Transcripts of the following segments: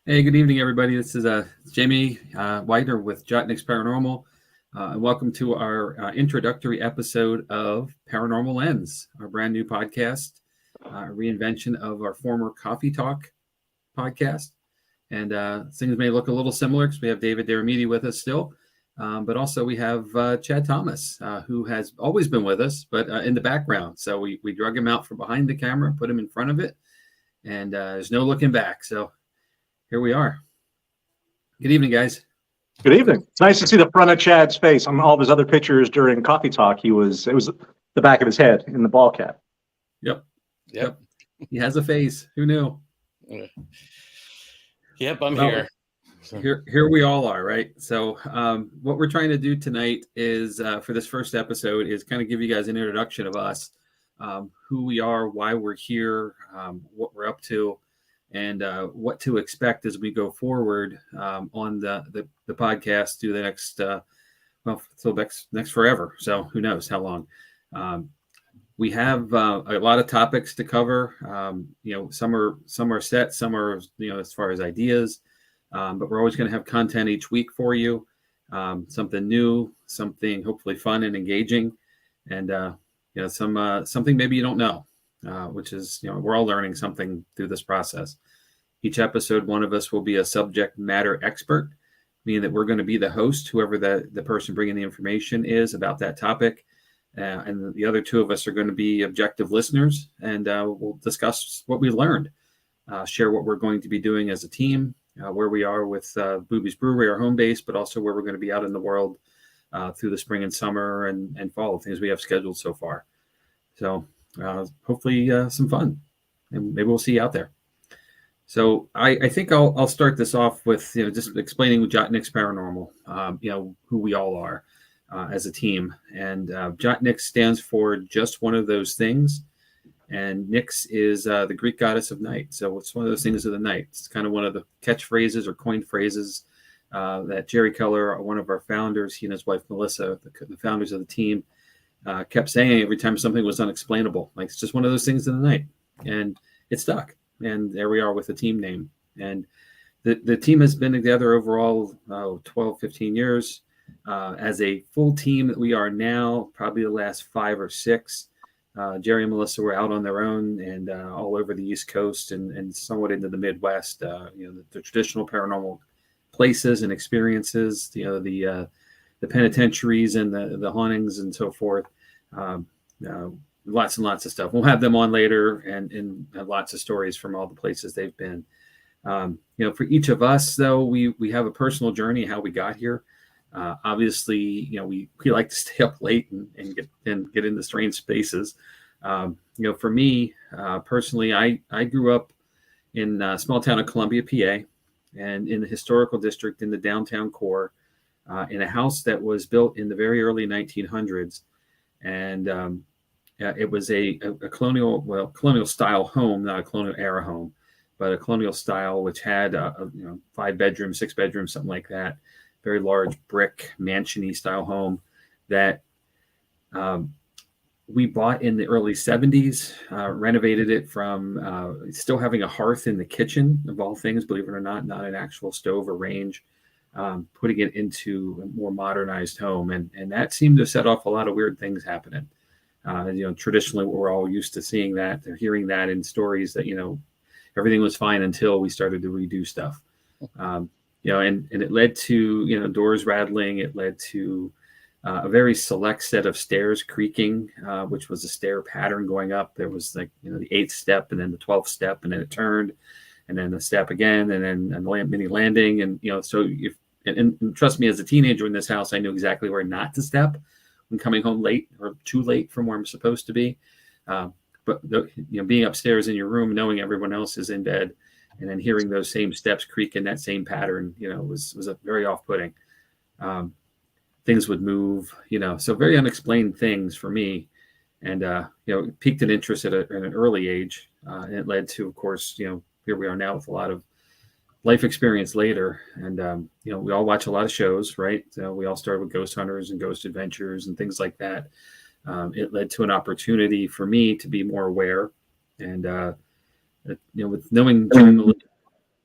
Hey, good evening, everybody. This is Jamie Widener with JOTT-NYX Paranormal. And welcome to our introductory episode of Paranormal Lens, our brand new podcast, reinvention of our former Coffee Talk podcast. And things may look a little similar because we have David Deramiti with us still. But also we have Chad Thomas, who has always been with us, but in the background. So we drug him out from behind the camera, put him in front of it, and there's no looking back. So here we are. Good evening, guys. Good evening. It's nice to see the front of Chad's face on all of his other pictures during Coffee Talk. It was the back of his head in the ball cap. Yep. He has a face. Who knew? Yep, I'm here. Here we all are, right? So what we're trying to do tonight is, for this first episode, is kind of give you guys an introduction of us, who we are, why we're here, what we're up to, and what to expect as we go forward on the podcast through the next till next forever. So who knows how long. We have a lot of topics to cover. Some are set, some are as far as ideas, but we're always going to have content each week for you, something new, something hopefully fun and engaging, and something maybe you don't know. Which is, we're all learning something through this process. Each episode, one of us will be a subject matter expert, meaning that we're going to be the host, whoever the person bringing the information is about that topic. And the other two of us are going to be objective listeners, and we'll discuss what we learned, share what we're going to be doing as a team, where we are with Booby's Brewery, our home base, but also where we're going to be out in the world through the spring and summer and fall, things we have scheduled so far. So hopefully some fun, and maybe we'll see you out there. So I think I'll start this off with just explaining JOTT-NYX Paranormal, who we all are as a team. And JOTT-NYX stands for just one of those things, and Nyx is the Greek goddess of night. So it's one of those things of the night. It's kind of one of the catchphrases or coined phrases that Jerry Keller, one of our founders, he and his wife Melissa, the founders of the team, kept saying every time something was unexplainable. Like, it's just one of those things in the night, and it stuck. And there we are with the team name. And the team has been together overall 12, 15 years. As a full team that we are now, probably the last 5 or 6. Jerry and Melissa were out on their own and all over the East Coast and somewhat into the Midwest. The traditional paranormal places and experiences, the penitentiaries and the hauntings and so forth. Lots and lots of stuff. We'll have them on later and lots of stories from all the places they've been. For each of us, though, we have a personal journey, how we got here. Obviously, we like to stay up late and get into strange spaces. For me, personally, I grew up in a small town of Columbia, PA, and in the historical district in the downtown core, in a house that was built in the very early 1900s. And it was a colonial style home, not a colonial era home, but a colonial style, which had 5 bedrooms, 6 bedrooms, something like that. Very large brick mansion-y style home that we bought in the early 70s, renovated it from still having a hearth in the kitchen, of all things, believe it or not an actual stove or range, putting it into a more modernized home. And that seemed to set off a lot of weird things happening. Traditionally, we're all used to seeing that or hearing that in stories that, everything was fine until we started to redo stuff. And it led to, doors rattling. It led to a very select set of stairs creaking, which was a stair pattern going up. There was the 8th step and then the 12th step, and then it turned, and then the step again, and then a mini landing. And, so and trust me, as a teenager in this house, I knew exactly where not to step when coming home late or too late from where I'm supposed to be. But being upstairs in your room, knowing everyone else is in bed, and then hearing those same steps creak in that same pattern, was a very off-putting. Things would move, so very unexplained things for me. and piqued an interest at an early age, and it led to, of course, here we are now with a lot of life experience later, and we all watch a lot of shows, right? So we all started with Ghost Hunters and Ghost Adventures and things like that. It led to an opportunity for me to be more aware, and with knowing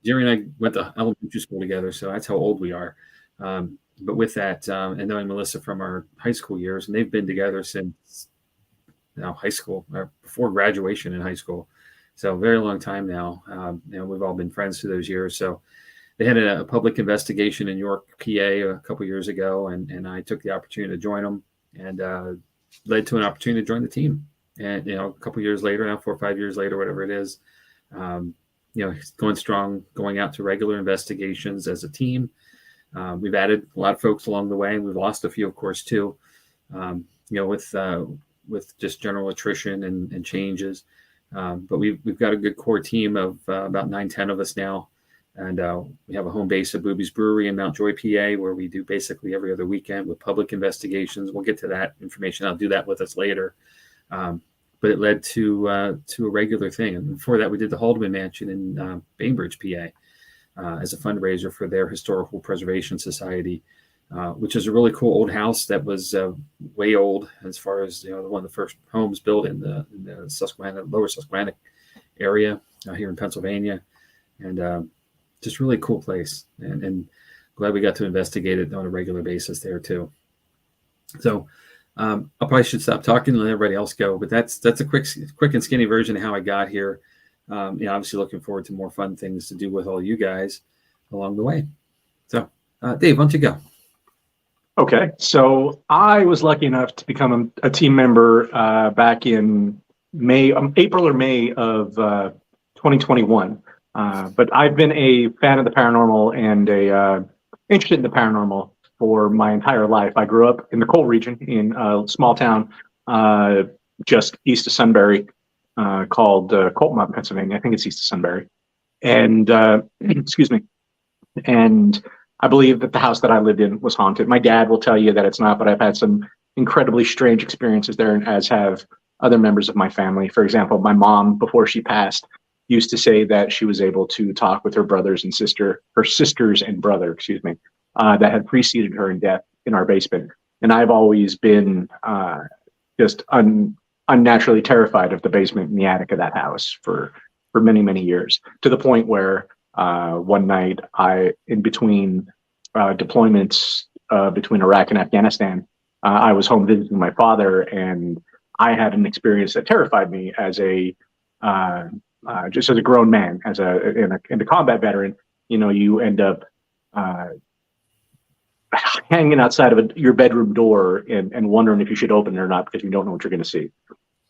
Jerry and I went to elementary school together, so that's how old we are. But with that, and knowing Melissa from our high school years, and they've been together since high school, or before graduation in high school. So a very long time now. We've all been friends through those years. So they had a public investigation in York, PA, a couple years ago, and I took the opportunity to join them, and led to an opportunity to join the team. And a couple years later, now 4 or 5 years later, whatever it is, going strong, going out to regular investigations as a team. We've added a lot of folks along the way, and we've lost a few, of course, too. With just general attrition and changes. But we've got a good core team of about 9-10 of us now. And we have a home base at Booby's Brewery in Mount Joy, PA, where we do basically every other weekend with public investigations. We'll get to that information. I'll do that with us later. But it led to a regular thing. And before that, we did the Haldeman Mansion in Bainbridge, PA, as a fundraiser for their Historical Preservation Society, which is a really cool old house that was way old, as far as one of the first homes built in the Susquehanna, lower Susquehanna area here in Pennsylvania, and just really cool place, and glad we got to investigate it on a regular basis there too. So I probably should stop talking and let everybody else go, but that's a quick and skinny version of how I got here. Obviously looking forward to more fun things to do with all you guys along the way. So Dave, why don't you go? Okay, so I was lucky enough to become a team member back in April or May of 2021. But I've been a fan of the paranormal and interested in the paranormal for my entire life. I grew up in the coal region in a small town just east of Sunbury called Coltmont, Pennsylvania. I think it's east of Sunbury. And excuse me. And I believe that the house that I lived in was haunted. My dad will tell you that it's not, but I've had some incredibly strange experiences there, and as have other members of my family. For example, my mom, before she passed, used to say that she was able to talk with her sisters and brother, that had preceded her in death in our basement. And I've always been just unnaturally terrified of the basement and the attic of that house for many, many years, to the point where one night, in between deployments between Iraq and Afghanistan, I was home visiting my father, and I had an experience that terrified me as just as a grown man, as a combat veteran. You end up hanging outside of your bedroom door and wondering if you should open it or not, because you don't know what you're going to see.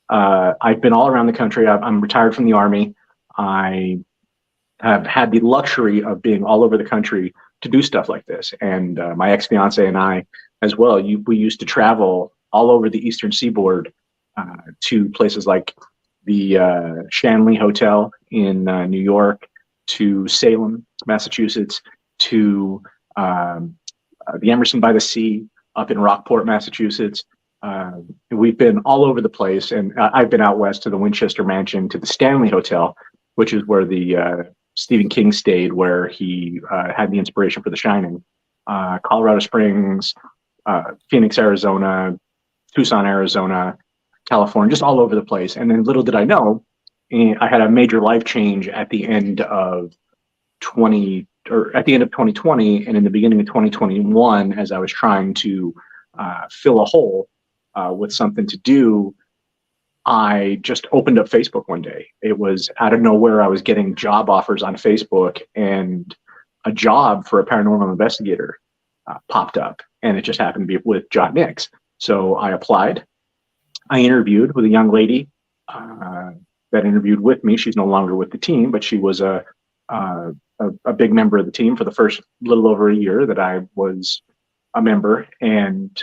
I've been all around the country. I'm retired from the Army. I have had the luxury of being all over the country to do stuff like this. And my ex-fiance and I as well, we used to travel all over the Eastern Seaboard to places like the Shanley Hotel in New York, to Salem, Massachusetts, to the Emerson by the Sea up in Rockport, Massachusetts. We've been all over the place, and I've been out west to the Winchester Mansion, to the Stanley Hotel, which is where the Stephen King stayed, where he had the inspiration for The Shining. Colorado Springs, Phoenix, Arizona, Tucson, Arizona, California, just all over the place. And then little did I know, I had a major life change at the end of 2020 and in the beginning of 2021, as I was trying to fill a hole with something to do. I just opened up Facebook one day. It was out of nowhere. I was getting job offers on Facebook, and a job for a paranormal investigator popped up, and it just happened to be with JOTT-NYX. So I applied. I interviewed with a young lady that interviewed with me. She's no longer with the team, but she was a big member of the team for the first little over a year that I was a member. And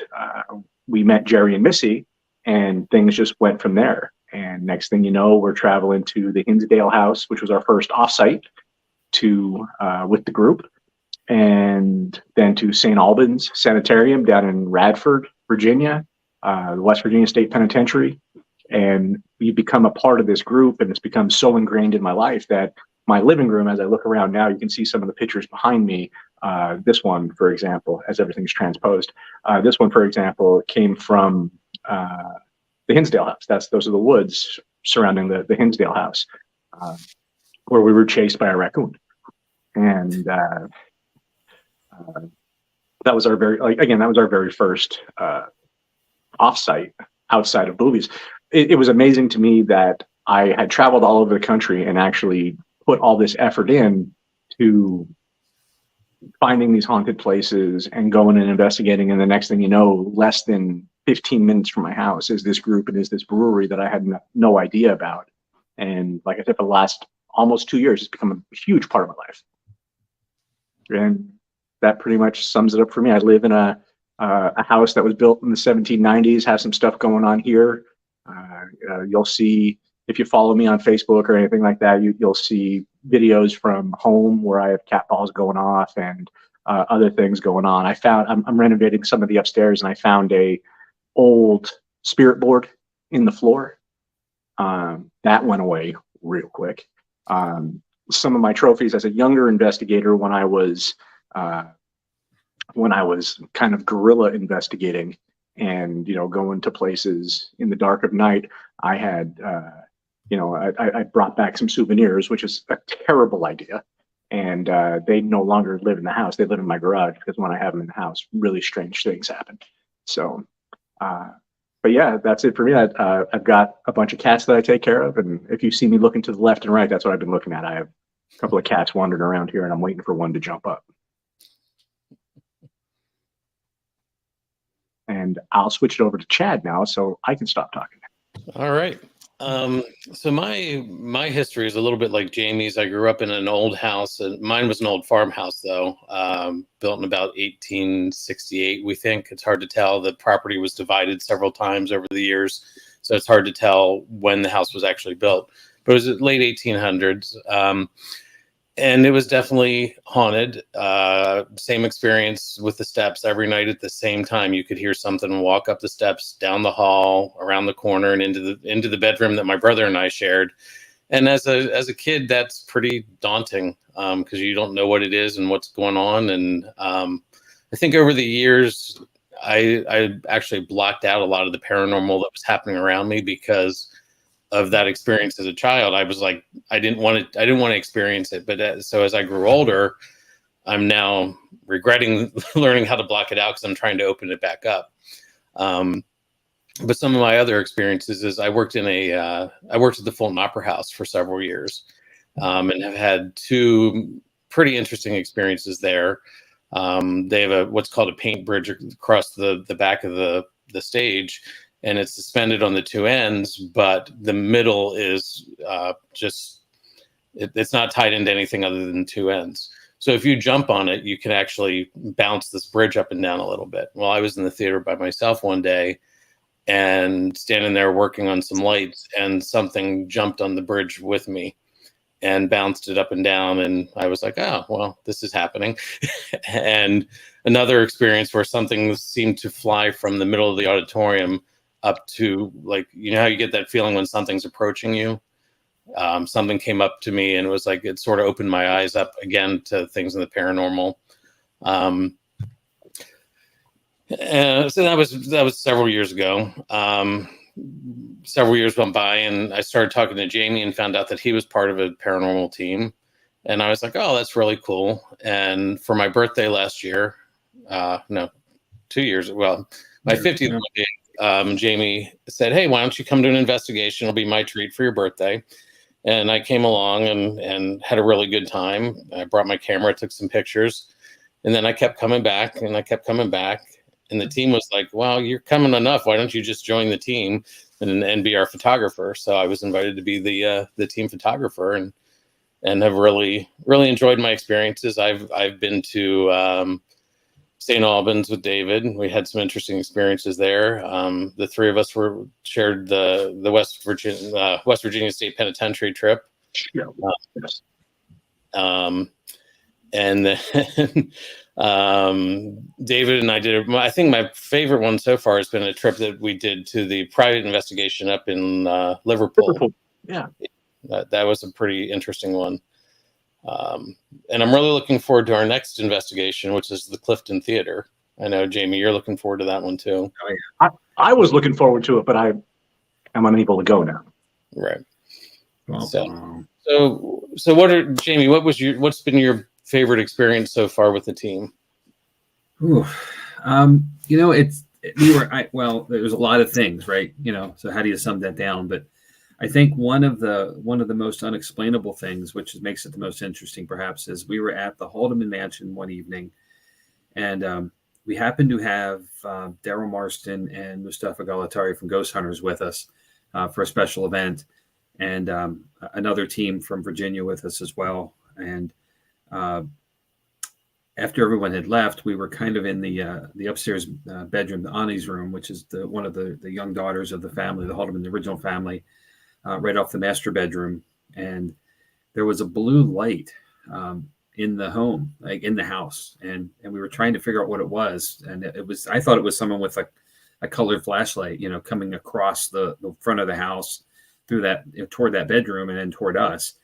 we met Jerry and Missy, and things just went from there. And next thing you know, we're traveling to the Hinsdale House, which was our first offsite with the group, and then to St. Albans Sanitarium down in Radford, Virginia, the West Virginia State Penitentiary, And you become a part of this group, and it's become so ingrained in my life that my living room, as I look around now, you can see some of the pictures behind me. This one, for example, as everything's transposed. This one, for example, came from the Hinsdale house. Those are the woods surrounding the Hinsdale house, where we were chased by a raccoon. And that was our very first offsite outside of movies. It was amazing to me that I had traveled all over the country and actually put all this effort in to finding these haunted places and going and investigating. And the next thing you know, less than 15 minutes from my house is this group and is this brewery that I had no idea about. And like I said, for the last almost 2 years, it's become a huge part of my life. And that pretty much sums it up for me. I live in a house that was built in the 1790s, have some stuff going on here. You'll see, if you follow me on Facebook or anything like that, you'll see videos from home where I have cat balls going off and other things going on. I'm renovating some of the upstairs, and I found a old spirit board in the floor. That went away real quick. Some of my trophies as a younger investigator, when I was kind of guerrilla investigating and, going to places in the dark of night, I had, I brought back some souvenirs, which is a terrible idea. And they no longer live in the house. They live in my garage, because when I have them in the house, really strange things happen. So, but yeah, that's it for me. I've got a bunch of cats that I take care of. And if you see me looking to the left and right, that's what I've been looking at. I have a couple of cats wandering around here, and I'm waiting for one to jump up. And I'll switch it over to Chad now, so I can stop talking. All right. So my history is a little bit like Jamie's. I grew up in an old house, and mine was an old farmhouse, though, built in about 1868. We think it's hard to tell. The property was divided several times over the years, so it's hard to tell when the house was actually built. But it was late 1800s. And it was definitely haunted. Same experience with the steps. Every night at the same time, you could hear something walk up the steps, down the hall, around the corner, and into the bedroom that my brother and I shared. And as a kid, that's pretty daunting, because you don't know what it is and what's going on. And I think over the years, I actually blocked out a lot of the paranormal that was happening around me because of that experience as a child. I was like, I didn't want to experience it. But so as I grew older, I'm now regretting learning how to block it out, because I'm trying to open it back up. But some of my other experiences is I worked at the Fulton Opera House for several years, and have had two pretty interesting experiences there. They have what's called a paint bridge across the back of the stage, and it's suspended on the two ends, but the middle is it's not tied into anything other than two ends. So if you jump on it, you can actually bounce this bridge up and down a little bit. Well, I was in the theater by myself one day and standing there working on some lights, and something jumped on the bridge with me and bounced it up and down. And I was like, oh, well, this is happening. And another experience where something seemed to fly from the middle of the auditorium up to, like, how you get that feeling when something's approaching you. Something came up to me, and it was like, it sort of opened my eyes up again to things in the paranormal. So that was several years ago. Several years went by, and I started talking to Jamie and found out that he was part of a paranormal team. And I was like, oh, that's really cool. And for my birthday last year, 2 years, well, my 50th birthday, Jamie said, hey, why don't you come to an investigation? It'll be my treat for your birthday. And I came along and had a really good time. I brought my camera, took some pictures, and then I kept coming back, and I kept coming back. And the team was like, well, you're coming enough. Why don't you just join the team and be our photographer? So I was invited to be the team photographer, and have really, really enjoyed my experiences. I've been to St. Albans with David. We had some interesting experiences there. The three of us shared the West Virginia State Penitentiary trip. Yeah. And then David and I did. I think my favorite one so far has been a trip that we did to the private investigation up in Liverpool. Yeah, that was a pretty interesting one. And I'm really looking forward to our next investigation, which is the Clifton Theater. I know, Jamie, you're looking forward to that one too. Oh, yeah. I was looking forward to it, but I'm unable to go now. Right. Well, So Jamie, what's been your favorite experience so far with the team? Ooh, there's a lot of things, right? So how do you sum that down? But I think one of the most unexplainable things, which makes it the most interesting, perhaps, is we were at the Haldeman Mansion one evening, and we happened to have Daryl Marston and Mustafa Galatari from Ghost Hunters with us for a special event, and another team from Virginia with us as well. And after everyone had left, we were kind of in the upstairs bedroom, the Ani's room, which is one of the young daughters of the family, the Haldeman, the original family, right off the master bedroom. And there was a blue light in the home, like in the house, and we were trying to figure out what it was. And I thought it was someone with a colored flashlight, coming across the front of the house through that, toward that bedroom and then toward us.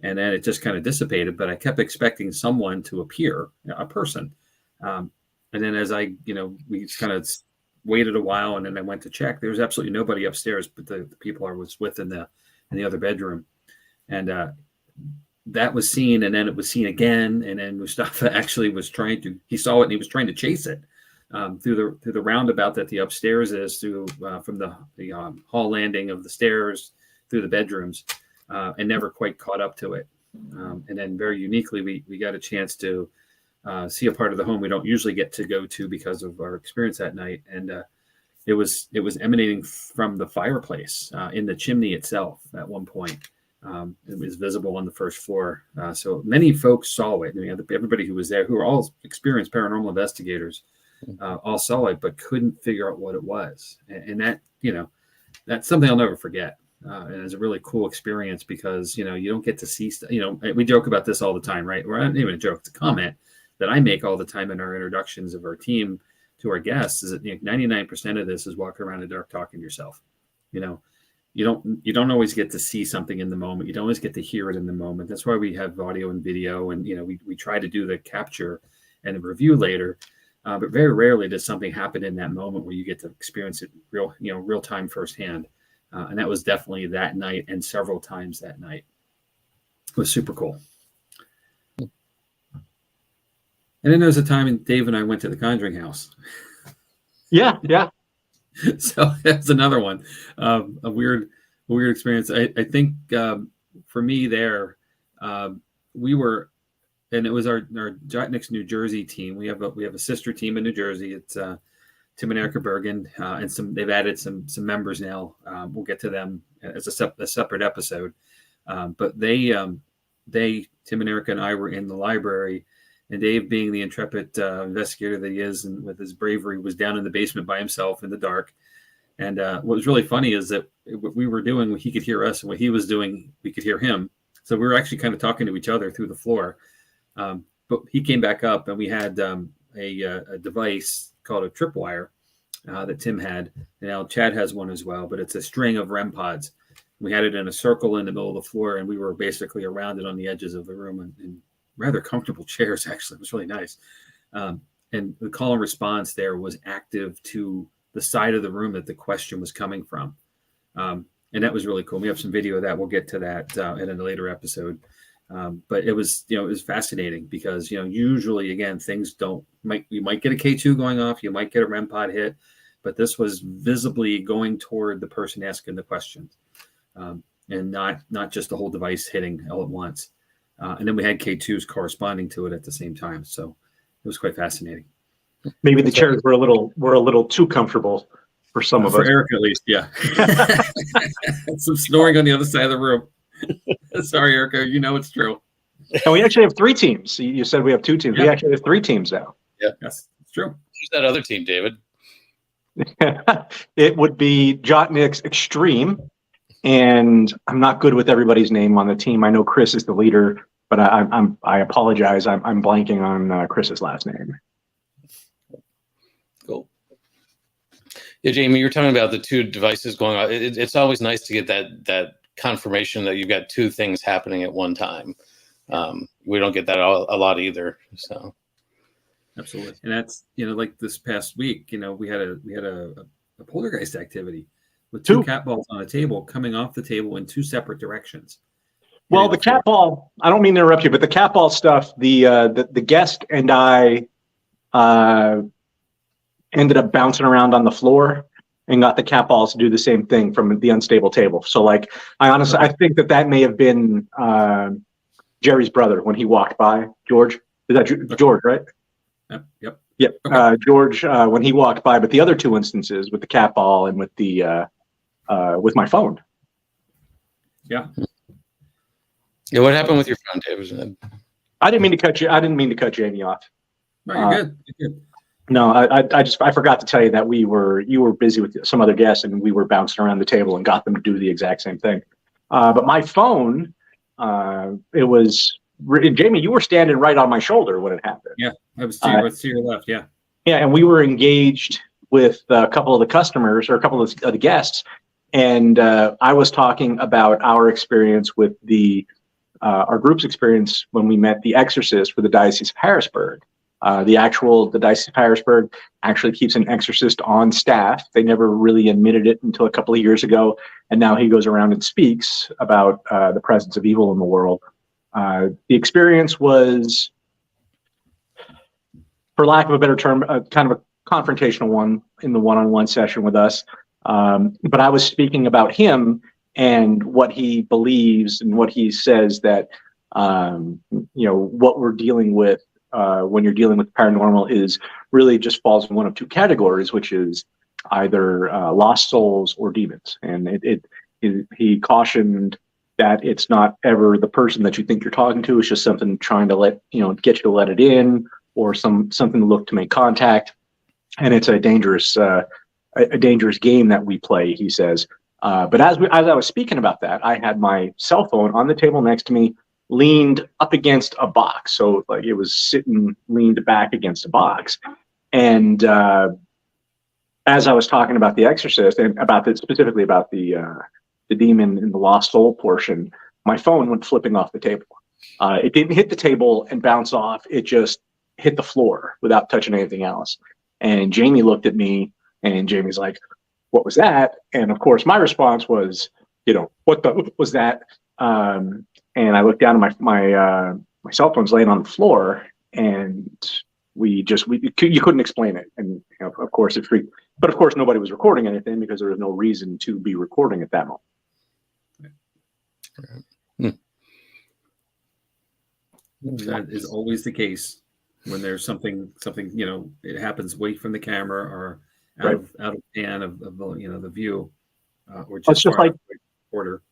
And then it just kind of dissipated, but I kept expecting someone to appear, a person. And then as we kind of waited a while, and then I went to check. There was absolutely nobody upstairs, but the people I was with in the other bedroom. And that was seen, and then it was seen again. And then Mustafa actually he saw it and he was trying to chase it through the roundabout that the upstairs is, from the hall landing of the stairs through the bedrooms. And never quite caught up to it. And then very uniquely, we got a chance to see a part of the home we don't usually get to go to because of our experience that night. And it was emanating from the fireplace in the chimney itself at one point. It was visible on the first floor. So many folks saw it. Everybody who was there, who were all experienced paranormal investigators, all saw it, but couldn't figure out what it was. And that, that's something I'll never forget. And it's a really cool experience because, you don't get to see stuff. We joke about this all the time, right? Or not even a joke, it's a comment that I make all the time in our introductions of our team to our guests, is that 99% of this is walking around in the dark talking to yourself. You don't always get to see something in the moment. You don't always get to hear it in the moment. That's why we have audio and video, and we try to do the capture and the review later. But very rarely does something happen in that moment where you get to experience it real time firsthand. And that was definitely that night, and several times that night. It was super cool. And then there was a time when Dave and I went to the Conjuring house. Yeah. So that's another one. A weird experience. I think for me there, we were, and it was our JOTT-NYX New Jersey team. We have a sister team in New Jersey. It's Tim and Erica Bergen, and they've added some members now. We'll get to them as a separate episode. But Tim and Erica and I were in the library, and Dave, being the intrepid investigator that he is, and with his bravery, was down in the basement by himself in the dark. And what was really funny is that what we were doing, he could hear us, and what he was doing, we could hear him. So we were actually kind of talking to each other through the floor. But he came back up, and we had a device called a tripwire that Tim had. And now Chad has one as well, but it's a string of REM pods. We had it in a circle in the middle of the floor, and we were basically around it on the edges of the room in rather comfortable chairs, actually. It was really nice. And the call and response there was active to the side of the room that the question was coming from. And that was really cool. We have some video of that. We'll get to that in a later episode. But it was fascinating because, usually, again, things you might get a K2 going off, you might get a REM pod hit, but this was visibly going toward the person asking the questions, and not just the whole device hitting all at once. And then we had K2s corresponding to it at the same time. So it was quite fascinating. Maybe the chairs were a little too comfortable for some of us. For Eric, at least, yeah. Some snoring on the other side of the room. Sorry, Erica. It's true. And we actually have 3 teams. You said we have 2 teams. Yeah. We actually have 3 teams now. Yeah, yes, it's true. Who's that other team, David? It would be JOTT-NYX Extreme, and I'm not good with everybody's name on the team. I know Chris is the leader. but I apologize. I'm blanking on Chris's last name. Cool. Yeah, Jamie, you're talking about the two devices going on. It's always nice to get that confirmation that you've got two things happening at one time. We don't get that a lot either. So, absolutely, and that's like this past week. We had a poltergeist activity with two cat balls on a table coming off the table in two separate directions. Well, the cat ball, I don't mean to interrupt you, but the cat ball stuff, the guest and I ended up bouncing around on the floor and got the cat balls to do the same thing from the unstable table. So I think that may have been Jerry's brother when he walked by. George, is that George, right? Yep. Okay. George, when he walked by, but the other two instances with the cat ball and with the with my phone. Yeah. Yeah. What happened with your phone, David? I didn't mean to cut you. I didn't mean to cut Jamie off. No, you're good. You're good. No, I forgot to tell you that you were busy with some other guests and we were bouncing around the table and got them to do the exact same thing. But my phone, it was Jamie. You were standing right on my shoulder when it happened. Yeah, I was to your left. Yeah. Yeah, and we were engaged with a couple of the customers or a couple of the guests, and I was talking about our experience with our group's experience when we met the exorcist for the Diocese of Harrisburg. The Diocese of Harrisburg actually keeps an exorcist on staff. They never really admitted it until a couple of years ago, and now he goes around and speaks about the presence of evil in the world. The experience was, for lack of a better term, kind of a confrontational one in the one-on-one session with us. But I was speaking about him and what he believes and what he says that, what we're dealing with when you're dealing with paranormal is really just falls in one of two categories, which is either lost souls or demons. And he cautioned that it's not ever the person that you think you're talking to. It's just something trying to get you to let it in, or something to look to make contact. And it's a dangerous game that we play, he says. But as I was speaking about that, I had my cell phone on the table next to me, leaned up against a box. So it was leaned back against a box. And as I was talking about The Exorcist and specifically about the demon in the lost soul portion, my phone went flipping off the table. It didn't hit the table and bounce off. It just hit the floor without touching anything else. And Jamie looked at me and Jamie's like, "What was that?" And of course my response was, "What the was that?" And I looked down at my cell phone's laying on the floor, and you couldn't explain it. And of course it freaked, but of course nobody was recording anything because there was no reason to be recording at that moment. That is always the case when there's something, it happens away from the camera or out of pan of the view, or just like order.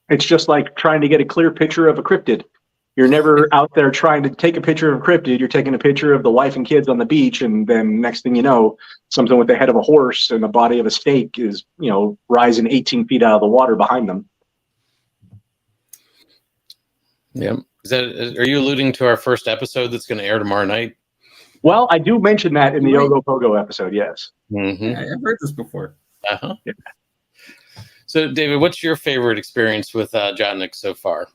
It's just like trying to get a clear picture of a cryptid. You're never out there trying to take a picture of a cryptid. You're taking a picture of the wife and kids on the beach, and then next thing you know, something with the head of a horse and the body of a snake is, rising 18 feet out of the water behind them. Yeah. Are you alluding to our first episode that's going to air tomorrow night? Well, I do mention that in the Yogo Pogo episode, yes. Mm-hmm. Yeah, I've heard this before. Uh-huh. Yeah. So, David, what's your favorite experience with JOTT-NYX so far?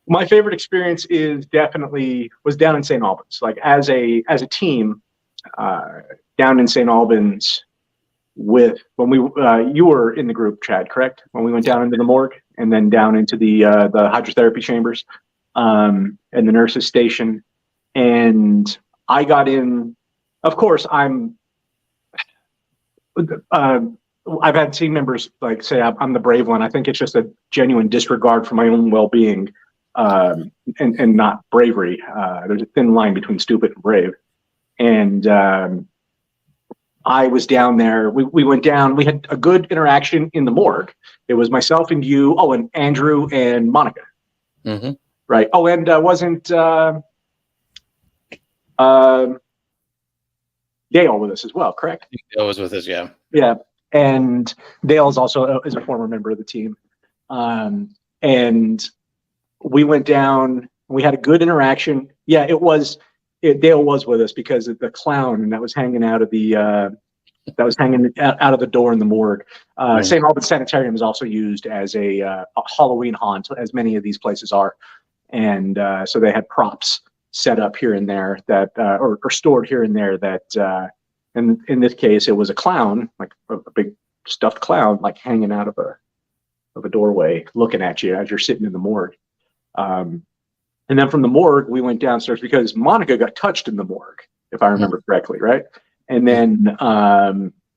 My favorite experience was down in St. Albans. Like as a team, down in St. Albans, when you were in the group, Chad, correct? When we went down into the morgue and then down into the hydrotherapy chambers, and the nurses station, and I got in. Of course, I've had team members say I'm the brave one. I think it's just a genuine disregard for my own well-being, and not bravery. There's a thin line between stupid and brave. And I was down there. We went down. We had a good interaction in the morgue. It was myself and you. Oh, and Andrew and Monica. Mm-hmm. Right. Oh, and wasn't Dale with us as well, correct? Dale was with us, yeah. Yeah. And Dale is also a former member of the team. And we went down. We had a good interaction. Yeah, Dale was with us because of the clown that was hanging out of the out of the door in the morgue. St. Albans Sanitarium is also used as a Halloween haunt, as many of these places are, and so they had props set up here and there that or stored here and there that. And in this case, it was a clown, like a big stuffed clown, like hanging out of a doorway, looking at you as you're sitting in the morgue. And then from the morgue, we went downstairs because Monica got touched in the morgue, if I remember correctly, right? And then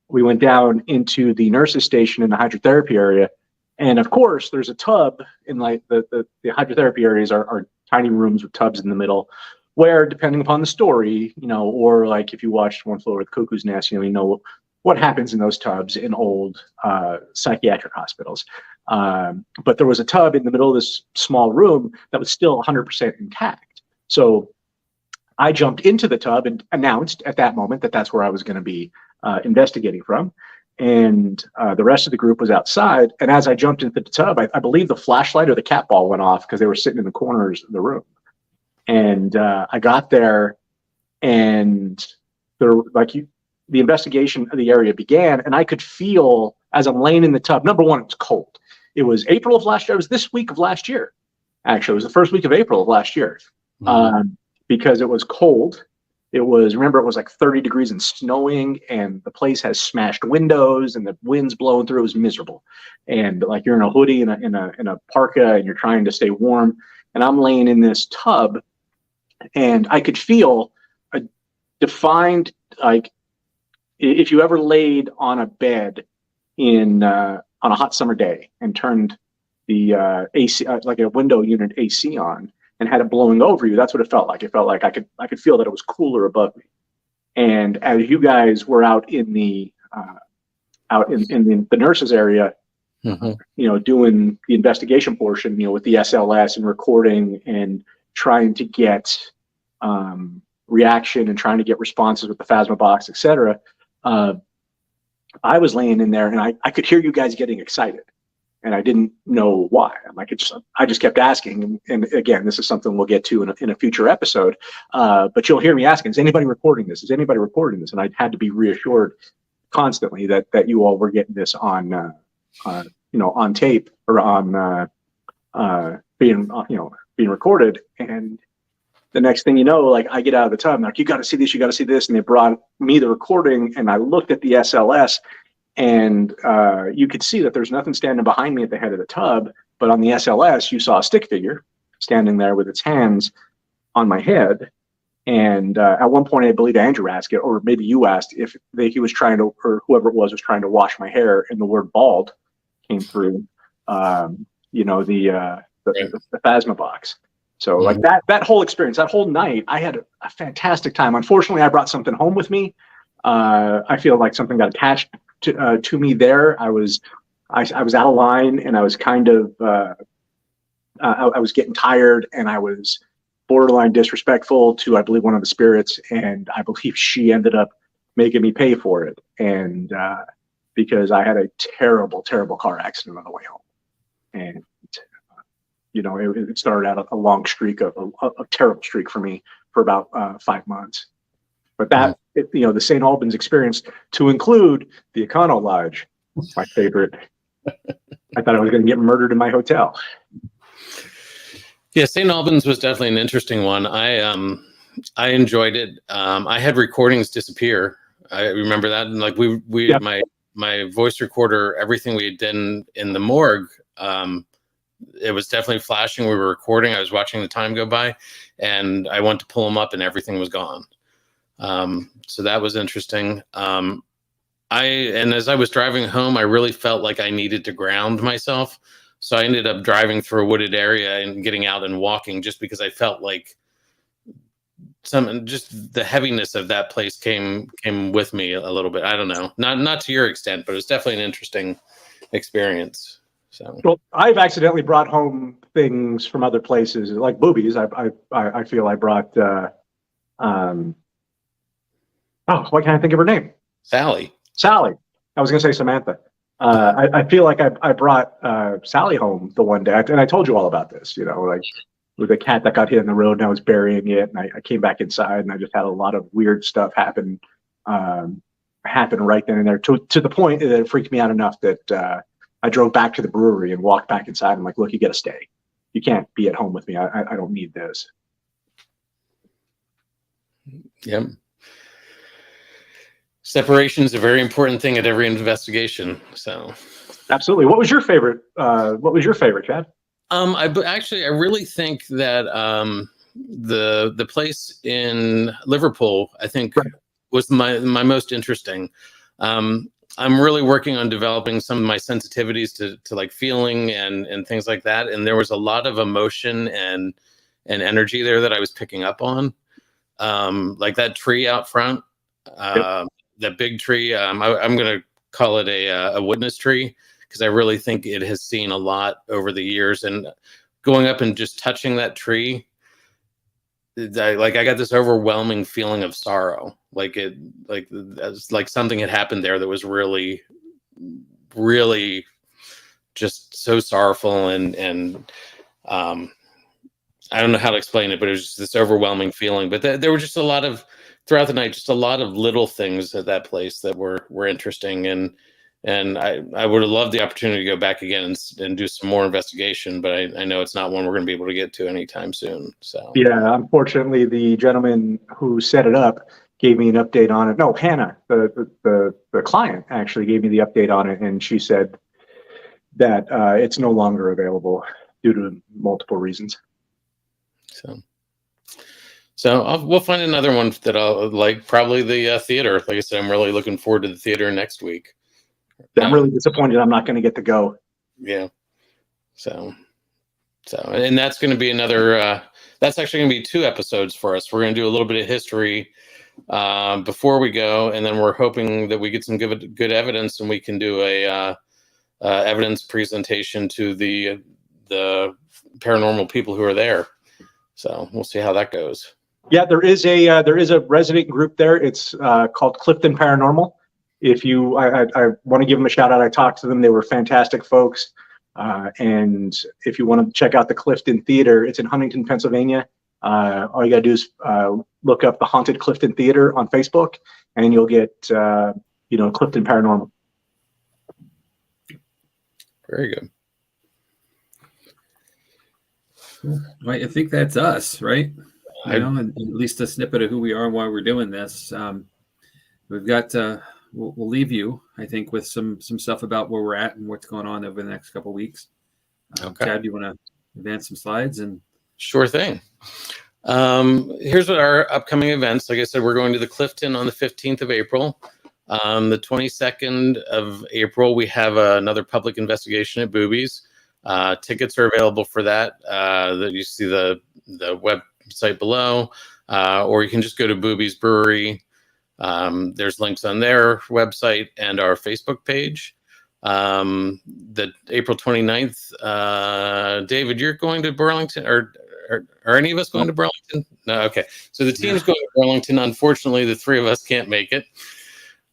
we went down into the nurses' station in the hydrotherapy area. And of course, there's a tub in like the hydrotherapy areas are tiny rooms with tubs in the middle, where depending upon the story, or like if you watched One Flew Over the Cuckoo's Nest, you know what happens in those tubs in old psychiatric hospitals. But there was a tub in the middle of this small room that was still 100% intact. So I jumped into the tub and announced at that moment that that's where I was going to be investigating from. And the rest of the group was outside. And as I jumped into the tub, I believe the flashlight or the cat ball went off because they were sitting in the corners of the room. And I got there, and the investigation of the area began, and I could feel as I'm laying in the tub. Number one, it was cold. It was April of last year. It was this week of last year. Actually, it was the first week of April of last year, because it was cold. It was like 30 degrees and snowing, and the place has smashed windows, and the wind's blowing through. It was miserable, and like you're in a hoodie and in a parka, and you're trying to stay warm. And I'm laying in this tub, and I could feel a defined, like if you ever laid on a bed on a hot summer day and turned the AC, like a window unit AC on, and had it blowing over you, that's what it felt like. It felt like I could feel that it was cooler above me. And as you guys were out in the nurses area, doing the investigation portion, with the SLS and recording and trying to get reaction and trying to get responses with the Phasma box, etc. I was laying in there, and I could hear you guys getting excited, and I didn't know why. I just kept asking, and again, this is something we'll get to in a future episode. But you'll hear me asking, "Is anybody recording this? Is anybody recording this?" And I had to be reassured constantly that you all were getting this on tape or on being recorded. And the next thing you know, like I get out of the tub, I'm like, "You got to see this, you got to see this." And they brought me the recording, and I looked at the SLS, and you could see that there's nothing standing behind me at the head of the tub, but on the SLS, you saw a stick figure standing there with its hands on my head. And at one point, I believe Andrew asked it, or maybe you asked, if he was trying to, or whoever it was trying to wash my hair, and the word bald came through, the Phasma box. So like that whole experience, that whole night, I had a fantastic time. Unfortunately, I brought something home with me. I feel like something got attached to me there. I was out of line, and I was kind of I was getting tired, and I was borderline disrespectful to, I believe, one of the spirits, and I believe she ended up making me pay for it. And because I had a terrible, terrible car accident on the way home, and it started out a long streak of a terrible streak for me for about 5 months. But that, the St. Albans experience, to include the Econo Lodge, my favorite. I thought I was going to get murdered in my hotel. Yeah, St. Albans was definitely an interesting one. I enjoyed it. I had recordings disappear. I remember that, and like my voice recorder, everything we had done in the morgue, it was definitely flashing. We were recording. I was watching the time go by, and I went to pull them up, and everything was gone. So that was interesting. And as I was driving home, I really felt like I needed to ground myself. So I ended up driving through a wooded area and getting out and walking, just because I felt like just the heaviness of that place came with me a little bit. I don't know, not to your extent, but it was definitely an interesting experience. So, well, I've accidentally brought home things from other places, like boobies. I feel I brought. Why can't I think of her name? Sally. I was going to say Samantha. I feel like I brought Sally home the one day, and I told you all about this. with a cat that got hit in the road, and I was burying it. And I came back inside, and I just had a lot of weird stuff happen right then and there, to the point that it freaked me out enough that I drove back to the brewery and walked back inside. I'm like, look, you got to stay. You can't be at home with me. I don't need this. Yep. Separation is a very important thing at every investigation. So, absolutely. What was your favorite? Chad? I really think that the place in Liverpool, I think, was my most interesting. I'm really working on developing some of my sensitivities to like feeling and things like that. And there was a lot of emotion and energy there that I was picking up on. Like that tree out front, that big tree. I'm going to call it a witness tree, because I really think it has seen a lot over the years. And going up and just touching that tree, I got this overwhelming feeling of sorrow. Like something had happened there that was really, really just so sorrowful. And I don't know how to explain it, but it was just this overwhelming feeling. But there were just throughout the night, just a lot of little things at that place that were interesting. And I would have loved the opportunity to go back again and do some more investigation, but I know it's not one we're going to be able to get to anytime soon. So yeah, unfortunately, the gentleman who set it up gave me an update on it. No, Hannah, the client, actually gave me the update on it, and she said that it's no longer available due to multiple reasons. So we'll find another one that I'll like, probably the theater. Like I said, I'm really looking forward to the theater next week. I'm really disappointed I'm not going to get to go. Yeah. So, and that's going to be another, that's actually going to be 2 episodes for us. We're going to do a little bit of history before we go. And then we're hoping that we get some good evidence, and we can do a evidence presentation to the paranormal people who are there. So we'll see how that goes. Yeah, there is a resident group there. It's called Clifton Paranormal. If you, I want to give them a shout out. I talked to them. They were fantastic folks. And if you want to check out the Clifton Theater, it's in Huntington, Pennsylvania. All you got to do is look up the Haunted Clifton Theater on Facebook, and you'll get, Clifton Paranormal. Very good. Right, I think that's us, right? At least a snippet of who we are and why we're doing this. We've got, we'll leave you, I think, with some stuff about where we're at and what's going on over the next couple of weeks. Okay. Chad, you want to advance some slides? And sure thing. Here's what our upcoming events. Like I said, we're going to the Clifton on the 15th of April. The 22nd of April, we have another public investigation at Boobies. Tickets are available for that. That you see the website below, or you can just go to Boobies Brewery. There's links on their website and our Facebook page. The April 29th, David, you're going to Burlington, or are any of us going to Burlington? No. Okay. So the team's going to Burlington. Unfortunately, the 3 of us can't make it.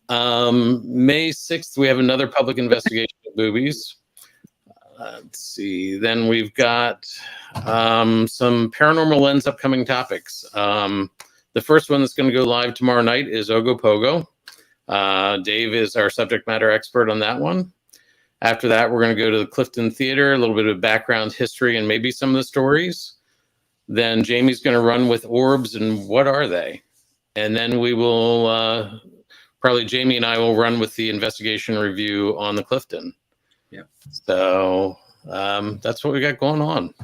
May 6th, we have another public investigation at Boobies. Let's see. Then we've got some Paranormal Lens upcoming topics. The first one that's going to go live tomorrow night is Ogopogo. Dave is our subject matter expert on that one. After that, we're going to go to the Clifton Theater, a little bit of background history and maybe some of the stories. Then Jamie's going to run with orbs and what are they? And then we will, probably Jamie and I will run with the investigation review on the Clifton. Yeah. So that's what we got going on.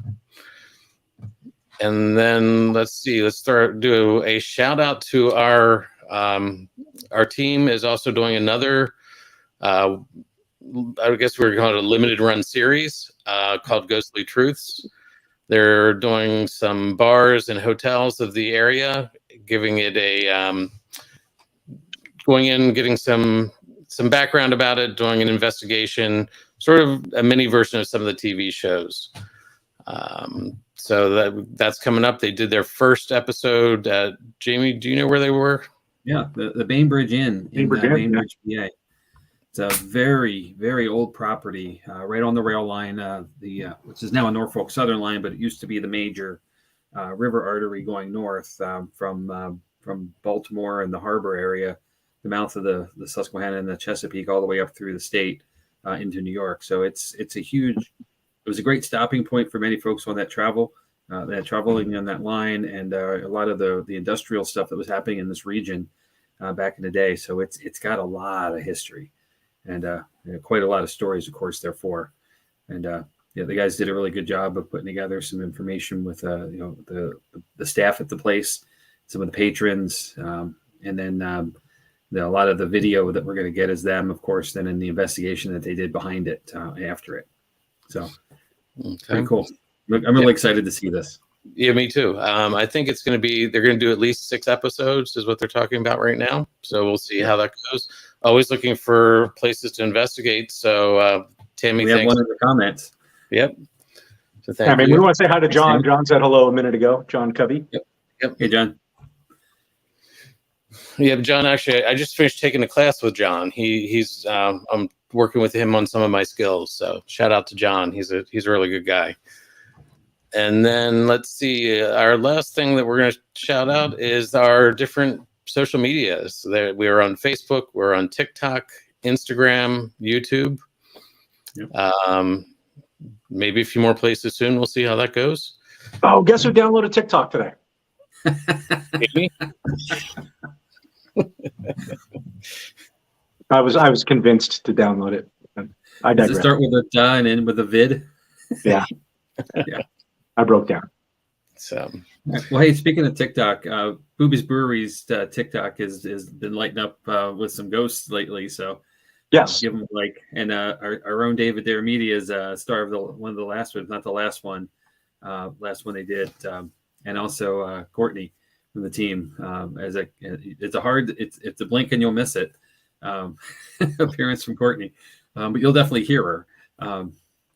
And then let's do a shout out to our team is also doing another, I guess we're calling it a limited run series called Ghostly Truths. They're doing some bars and hotels of the area, giving it going in, getting some background about it, doing an investigation, sort of a mini version of some of the TV shows. So that's coming up. They did their first episode. Jamie, do you know where they were? Yeah, the Bainbridge Inn in Bainbridge, PA. It's a very, very old property, right on the rail line, which is now a Norfolk Southern line, but it used to be the major river artery going north from Baltimore and the harbor area, the mouth of the Susquehanna and the Chesapeake, all the way up through the state into New York. So it was a great stopping point for many folks on that traveling on that line, and a lot of the industrial stuff that was happening in this region back in the day. So it's got a lot of history and quite a lot of stories, of course, therefore. And the guys did a really good job of putting together some information with the staff at the place, some of the patrons, and then a lot of the video that we're going to get is them, of course, then in the investigation that they did behind it after it. So pretty cool. I'm really excited to see this. Yeah, me too. I think they're going to do at least 6 episodes is what they're talking about right now. So we'll see how that goes. Always looking for places to investigate. So Tammy, we have one of the comments. Yep. So thank you. We want to say hi to John. John said hello a minute ago. John Covey. Yep. Hey, John. Yeah, John, actually, I just finished taking a class with John. He's I'm working with him on some of my skills. So shout out to John. He's a really good guy. And then let's see, our last thing that we're going to shout out is our different social medias. We are on Facebook, we're on TikTok, Instagram, YouTube. Yep. Maybe a few more places soon. We'll see how that goes. Oh, guess who downloaded TikTok today? Me? I was convinced to download it. I digress. Does it start with a "da" and end with a "vid"? Yeah. Yeah. I broke down. So, well, hey, speaking of TikTok, Booby's Brewery's TikTok has been lighting up with some ghosts lately. So, yes, give them a like. And our own David Dare Media is star of one of the last ones, not the last one, last one they did, and also Courtney from the team. It's a blink and you'll miss it appearance from Courtney, but you'll definitely hear her.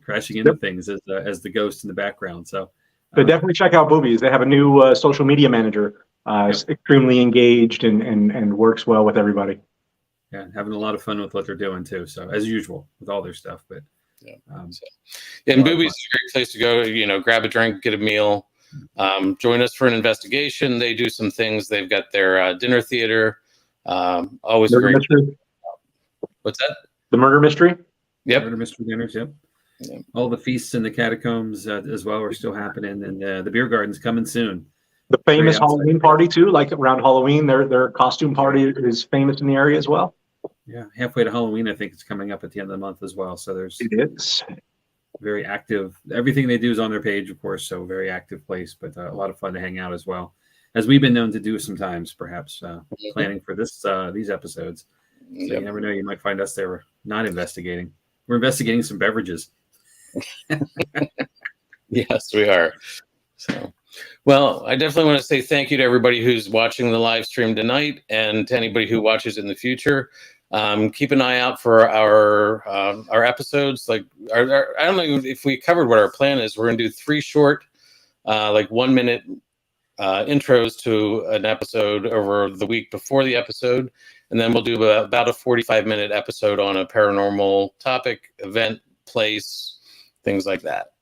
Crashing into things as the ghost in the background. So definitely check out Boobies. They have a new social media manager. Extremely engaged and works well with everybody. Yeah, having a lot of fun with what they're doing too. So as usual with all their stuff, but and Boobies is a great place to go. Grab a drink, get a meal, join us for an investigation. They do some things. They've got their dinner theater. Always Murder great. mystery. What's that? The murder mystery. Yep. Murder mystery dinners. Yep. Yeah. All the feasts in the catacombs as well are still happening, and the beer garden's coming soon. The famous Halloween party too, like around Halloween, their costume party is famous in the area as well. Yeah, halfway to Halloween, I think it's coming up at the end of the month as well. So it is very active. Everything they do is on their page, of course. So very active place, but a lot of fun to hang out as well, as we've been known to do sometimes. Perhaps planning for these episodes. So you never know, you might find us there not investigating. We're investigating some beverages. Yes, we are. So, well, I definitely want to say thank you to everybody who's watching the live stream tonight, and to anybody who watches in the future. Keep an eye out for our episodes. Like, I don't know if we covered what our plan is. We're going to do 3 short, 1 minute intros to an episode over the week before the episode, and then we'll do about a 45-minute episode on a paranormal topic, event, place, things like that.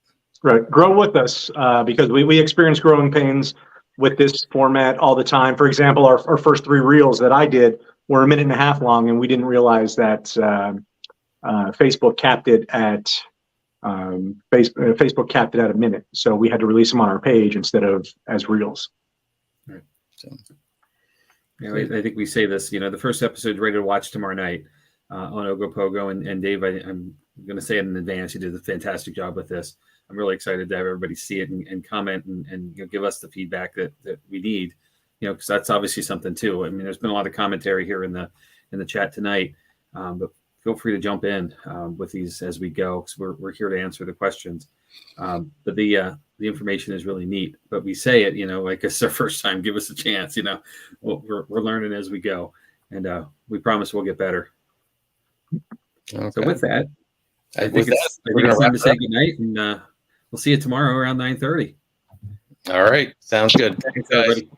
Right. Grow with us because we experience growing pains with this format all the time. For example, our first 3 reels that I did were 1.5 minutes long, and we didn't realize that Facebook capped it at Facebook capped it at 1 minute. So we had to release them on our page instead of as reels. Right. So, I think we say this. The first episode is ready to watch tomorrow night on Ogopogo, and Dave, I'm going to say it in advance. You did a fantastic job with this. I'm really excited to have everybody see it and comment and give us the feedback that we need. Because that's obviously something too. I mean, there's been a lot of commentary here in the chat tonight, but feel free to jump in with these as we go, because we're here to answer the questions. But the information is really neat. But we say it, like it's our first time. Give us a chance. We're learning as we go, and we promise we'll get better. Okay. So with that, I think it's time to say goodnight, and we'll see you tomorrow around 9:30. All right, sounds good. Thanks, everybody.